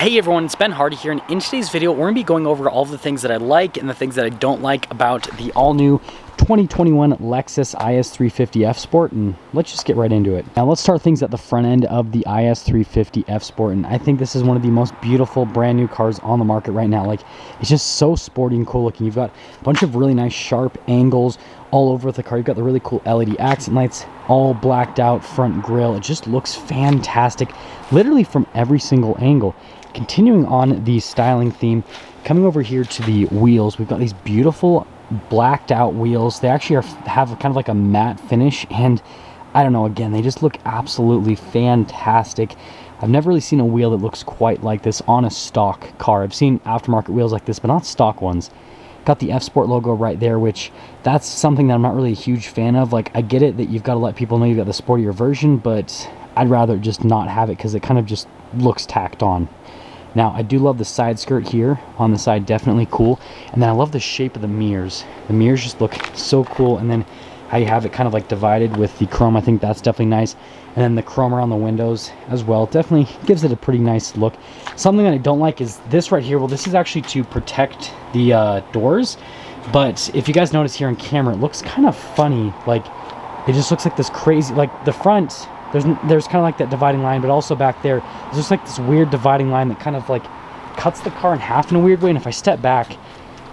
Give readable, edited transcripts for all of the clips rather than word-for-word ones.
Hey everyone, it's Ben Hardy here, and in today's video, we're going to be going over all the things that I like and the things that I don't like about the all-new 2021 Lexus IS 350 F Sport, and let's just get right into it. Now let's start things at the front end of the IS 350 F Sport, and I think this is one of the most beautiful brand new cars on the market right now. Like, it's just so sporty and cool looking. You've got a bunch of really nice sharp angles all over the car. You've got the really cool LED accent lights, all blacked out front grille. It just looks fantastic, literally from every single angle. Continuing on the styling theme, coming over here to the wheels, we've got these beautiful blacked out wheels. They actually have kind of like a matte finish, and I don't know, again, they just look absolutely fantastic. I've never really seen a wheel that looks quite like this on a stock car. I've seen aftermarket wheels like this, but not stock ones. Got the F Sport logo right there, which that's something that I'm not really a huge fan of. Like, I get it that you've got to let people know you've got the sportier version, but I'd rather just not have it because it kind of just looks tacked on. Now, I do love the side skirt here on the side, definitely cool. And then I love the shape of the mirrors. The mirrors just look so cool. And then how you have it kind of like divided with the chrome, I think that's definitely nice. And then the chrome around the windows as well, definitely gives it a pretty nice look. Something that I don't like is this right here. Well, this is actually to protect the doors. But if you guys notice here on camera, it looks kind of funny. Like, it just looks like this crazy, like the front, there's kind of like that dividing line, but also back there, there's just like this weird dividing line that kind of like cuts the car in half in a weird way. And if I step back,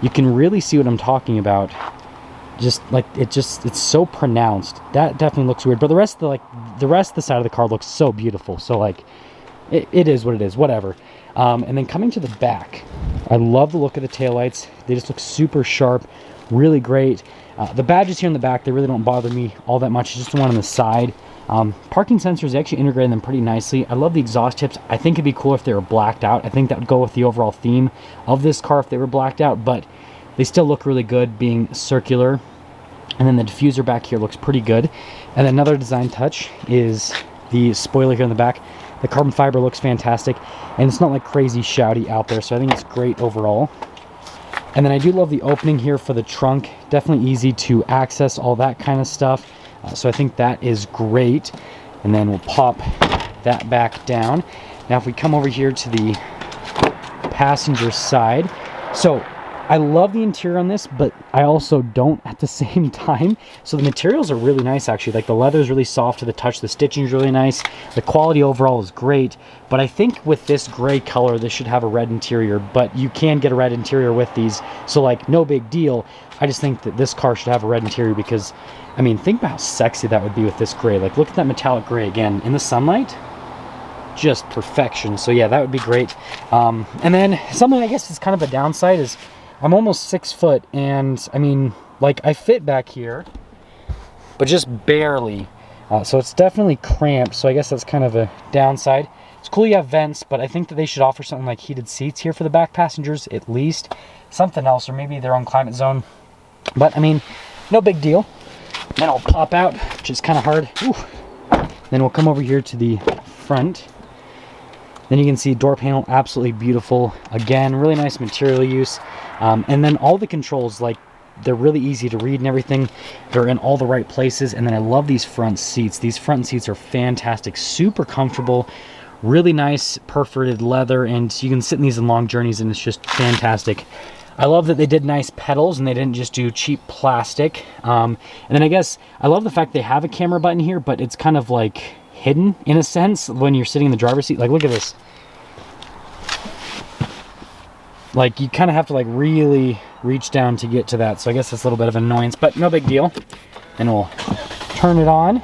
you can really see what I'm talking about. Just like, it's so pronounced. That definitely looks weird. But the rest of the side of the car looks so beautiful. So like, it is what it is, whatever. And then coming to the back, I love the look of the taillights. They just look super sharp, really great. The badges here in the back, they really don't bother me all that much. It's just the one on the side. Parking sensors, they actually integrated them pretty nicely. I love the exhaust tips. I think it'd be cool if they were blacked out. I think that would go with the overall theme of this car if they were blacked out, but they still look really good being circular. And then the diffuser back here looks pretty good. And another design touch is the spoiler here in the back. The carbon fiber looks fantastic, and it's not like crazy shouty out there, so I think it's great overall. And then I do love the opening here for the trunk. Definitely easy to access, all that kind of stuff. So I think that is great. And then we'll pop that back down. Now if we come over here to the passenger side. So I love the interior on this, but I also don't at the same time. So the materials are really nice, actually. Like, the leather is really soft to the touch. The stitching is really nice. The quality overall is great. But I think with this gray color, this should have a red interior. But you can get a red interior with these. So, like, no big deal. I just think that this car should have a red interior because, I mean, think about how sexy that would be with this gray. Like, look at that metallic gray again. In the sunlight, just perfection. So, yeah, that would be great. And then something I guess is kind of a downside is I'm almost 6 foot, and I mean, like, I fit back here, but just barely. So it's definitely cramped, so I guess that's kind of a downside. It's cool you have vents, but I think that they should offer something like heated seats here for the back passengers, at least. Something else, or maybe their own climate zone. But, I mean, no big deal. Then I'll pop out, which is kind of hard. Ooh. Then we'll come over here to the front. Then you can see door panel, absolutely beautiful. Again, really nice material use. And then all the controls, like, they're really easy to read and everything. They're in all the right places. And then I love these front seats. These front seats are fantastic, super comfortable, really nice perforated leather, and you can sit in these in long journeys, and it's just fantastic. I love that they did nice pedals and they didn't just do cheap plastic. And then I guess I love the fact they have a camera button here, but it's kind of like hidden in a sense when you're sitting in the driver's seat. Like, look at this. Like, you kind of have to, like, really reach down to get to that. So I guess it's a little bit of an annoyance, but no big deal. And we'll turn it on.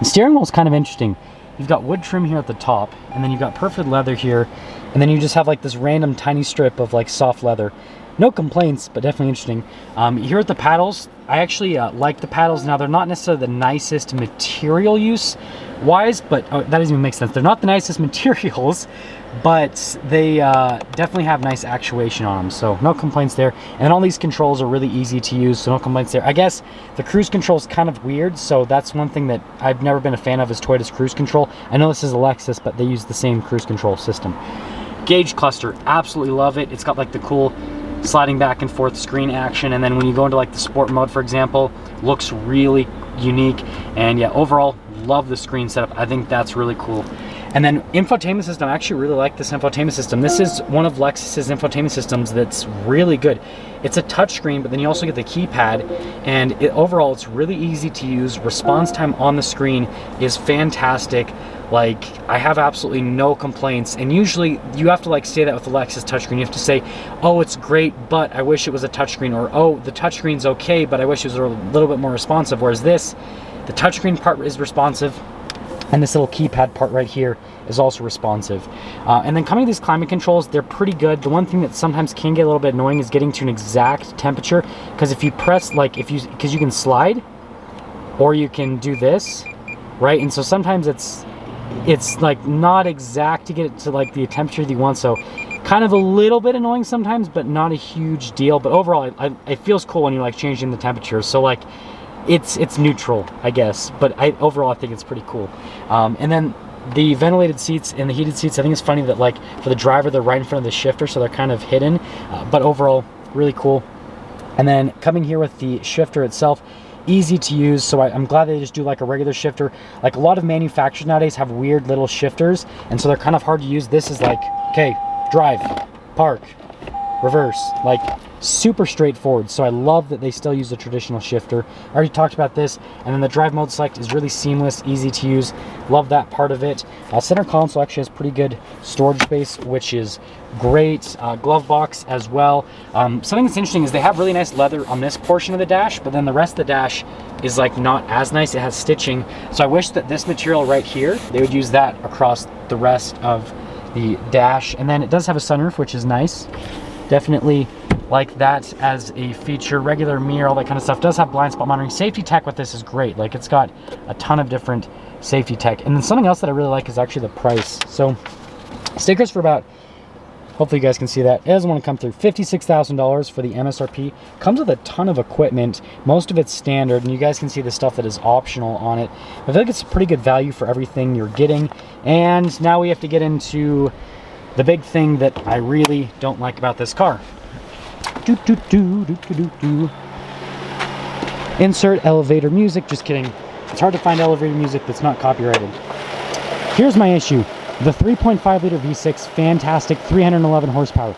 The steering wheel is kind of interesting. You've got wood trim here at the top, and then you've got perforated leather here, and then you just have like this random tiny strip of like soft leather. No complaints, but definitely interesting. Here at the paddles, I actually like the paddles. Now, they're not necessarily the nicest material use wise, but that doesn't even make sense. They're not the nicest materials, but they definitely have nice actuation on them, so no complaints there. And all these controls are really easy to use, so no complaints there. I guess the cruise control is kind of weird, so that's one thing that I've never been a fan of, is Toyota's cruise control. I know this is a Lexus, but they use the same cruise control system. Gauge cluster, absolutely love it. It's got like the cool sliding back and forth screen action, and then when you go into like the sport mode, for example, looks really unique. And yeah, overall, love the screen setup. I think that's really cool. And then infotainment system, I actually really like this infotainment system. This is one of Lexus's infotainment systems that's really good. It's a touchscreen, but then you also get the keypad, and overall it's really easy to use. Response time on the screen is fantastic. Like, I have absolutely no complaints, and usually you have to like say that with the Lexus touchscreen. You have to say, oh, it's great, but I wish it was a touchscreen, or oh, the touchscreen's okay, but I wish it was a little bit more responsive. Whereas this, the touchscreen part is responsive, and this little keypad part right here is also responsive. And then coming to these climate controls, they're pretty good. The one thing that sometimes can get a little bit annoying is getting to an exact temperature, because if you press, like, because you can slide, or you can do this, right? And so sometimes it's like not exact to get it to like the temperature that you want. So kind of a little bit annoying sometimes, but not a huge deal. But overall, it feels cool when you're like changing the temperature. So like, it's neutral, I guess, but overall I think it's pretty cool. And then the ventilated seats and the heated seats, I think it's funny that like for the driver they're right in front of the shifter, so they're kind of hidden, but overall really cool. And then coming here with the shifter itself, easy to use, so I'm glad they just do like a regular shifter. Like a lot of manufacturers nowadays have weird little shifters, and so they're kind of hard to use. This is like, okay, drive, park, reverse, like super straightforward. So I love that they still use the traditional shifter. I already talked about this. And then the drive mode select is really seamless, easy to use. Love that part of it. Center console actually has pretty good storage space, which is great. Glove box as well. Something that's interesting is they have really nice leather on this portion of the dash, but then the rest of the dash is like not as nice. It has stitching. So I wish that this material right here, they would use that across the rest of the dash. And then it does have a sunroof, which is nice. Definitely like that as a feature. Regular mirror, all that kind of stuff. Does have blind spot monitoring. Safety tech with this is great. Like, it's got a ton of different safety tech. And then something else that I really like is actually the price. So stickers for about, hopefully you guys can see that, it doesn't want to come through, $56,000 for the MSRP. Comes with a ton of equipment. Most of it's standard, and you guys can see the stuff that is optional on it. I feel like it's a pretty good value for everything you're getting. And now we have to get into the big thing that I really don't like about this car. Insert elevator music. Just kidding. It's hard to find elevator music that's not copyrighted. Here's my issue. The 3.5 liter V6, fantastic, 311 horsepower.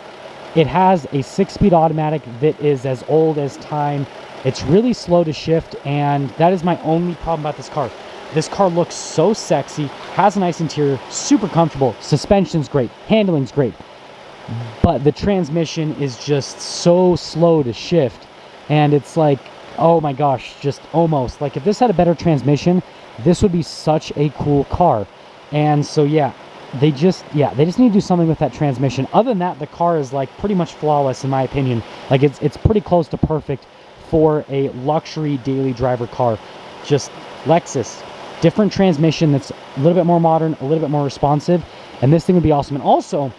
It has a 6-speed automatic that is as old as time. It's really slow to shift, and that is my only problem about this car. This car looks so sexy, has a nice interior, super comfortable, suspension's great, handling's great, but the transmission is just so slow to shift, and it's like, oh my gosh, just almost, like if this had a better transmission, this would be such a cool car. And so yeah, they just need to do something with that transmission. Other than that, the car is like pretty much flawless in my opinion. Like it's pretty close to perfect for a luxury daily driver car. Just Lexus. Different transmission that's a little bit more modern, a little bit more responsive, and this thing would be awesome. And also,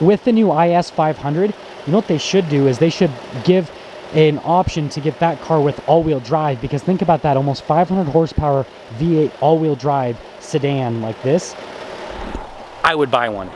with the new IS 500, you know what they should do is they should give an option to get that car with all-wheel drive, because think about that, almost 500 horsepower V8 all-wheel drive sedan like this. I would buy one.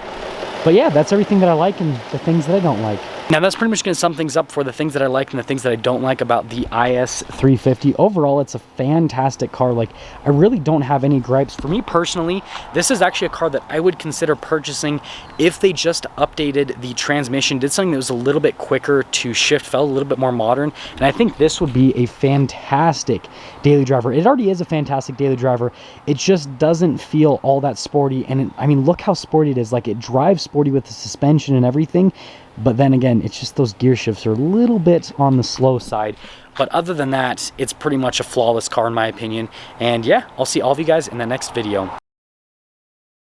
But yeah, that's everything that I like and the things that I don't like. Now that's pretty much going to sum things up for the things that I like and the things that I don't like about the IS 350. Overall, it's a fantastic car. Like, I really don't have any gripes. For me personally, this is actually a car that I would consider purchasing if they just updated the transmission, did something that was a little bit quicker to shift, felt a little bit more modern. And I think this would be a fantastic daily driver. It already is a fantastic daily driver. It just doesn't feel all that sporty. And I mean, look how sporty it is. Like, it drives sporty with the suspension and everything. But then again, it's just those gear shifts are a little bit on the slow side. But other than that, it's pretty much a flawless car in my opinion. And yeah, I'll see all of you guys in the next video.